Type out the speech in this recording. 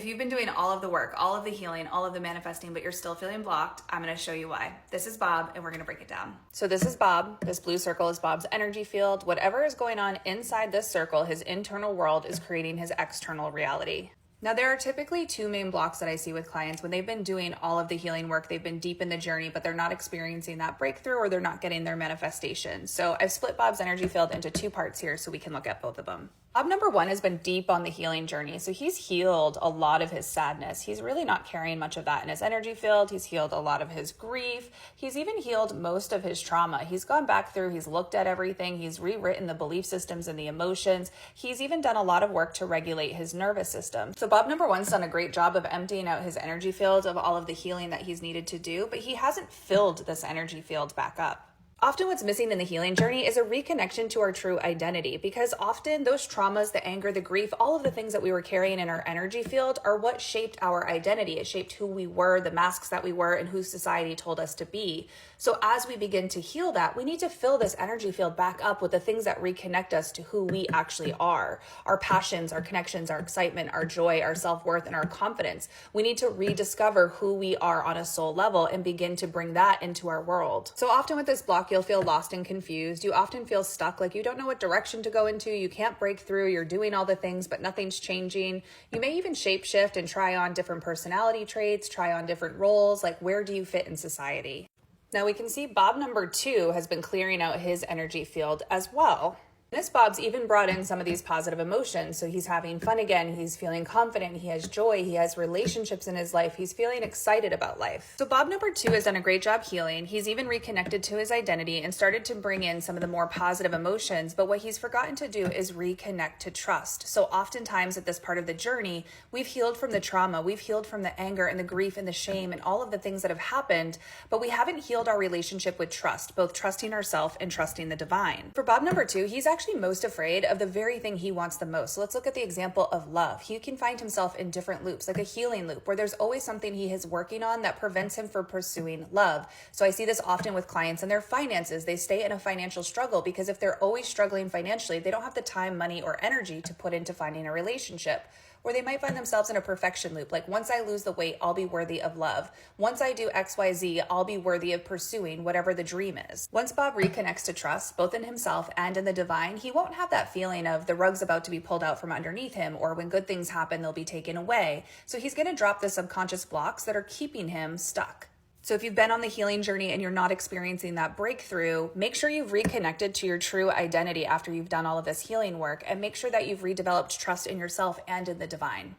If you've been doing all of the work, all of the healing, all of the manifesting, but you're still feeling blocked, I'm going to show you why. This is Bob, and we're going to break it down. So this is Bob. This blue circle is Bob's energy field. Whatever is going on inside this circle, his internal world, is creating his external reality. Now, there are typically two main blocks that I see with clients when they've been doing all of the healing work, they've been deep in the journey, but they're not experiencing that breakthrough or they're not getting their manifestation. So I've split Bob's energy field into two parts here so we can look at both of them. Bob number one has been deep on the healing journey. So he's healed a lot of his sadness. He's really not carrying much of that in his energy field. He's healed a lot of his grief. He's even healed most of his trauma. He's gone back through, he's looked at everything. He's rewritten the belief systems and the emotions. He's even done a lot of work to regulate his nervous system. So Bob number one's done a great job of emptying out his energy field of all of the healing that he's needed to do, but he hasn't filled this energy field back up. Often what's missing in the healing journey is a reconnection to our true identity, because often those traumas, the anger, the grief, all of the things that we were carrying in our energy field are what shaped our identity. It shaped who we were, the masks that we were, and who society told us to be. So as we begin to heal that, we need to fill this energy field back up with the things that reconnect us to who we actually are. Our passions, our connections, our excitement, our joy, our self-worth, and our confidence. We need to rediscover who we are on a soul level and begin to bring that into our world. So often with this block, you'll feel lost and confused. You often feel stuck, like you don't know what direction to go into. You can't break through. You're doing all the things, but nothing's changing. You may even shapeshift and try on different personality traits, try on different roles, like where do you fit in society? Now we can see Bob number two has been clearing out his energy field as well. This Bob's even brought in some of these positive emotions. So he's having fun again. He's feeling confident. He has joy. He has relationships in his life. He's feeling excited about life. So Bob number two has done a great job healing. He's even reconnected to his identity and started to bring in some of the more positive emotions. But what he's forgotten to do is reconnect to trust. So oftentimes at this part of the journey, we've healed from the trauma. We've healed from the anger and the grief and the shame and all of the things that have happened. But we haven't healed our relationship with trust, both trusting ourselves and trusting the divine. For Bob number two, he's actually most afraid of the very thing he wants the most. So let's look at the example of love. He can find himself in different loops, like a healing loop, where there's always something he is working on that prevents him from pursuing love. So I see this often with clients and their finances. They stay in a financial struggle because if they're always struggling financially, they don't have the time, money, or energy to put into finding a relationship. Or they might find themselves in a perfection loop. Like once I lose the weight, I'll be worthy of love. Once I do XYZ, I'll be worthy of pursuing whatever the dream is. Once Bob reconnects to trust, both in himself and in the divine, he won't have that feeling of the rug's about to be pulled out from underneath him, or when good things happen, they'll be taken away. So he's going to drop the subconscious blocks that are keeping him stuck. So if you've been on the healing journey and you're not experiencing that breakthrough, make sure you've reconnected to your true identity after you've done all of this healing work, and make sure that you've redeveloped trust in yourself and in the divine.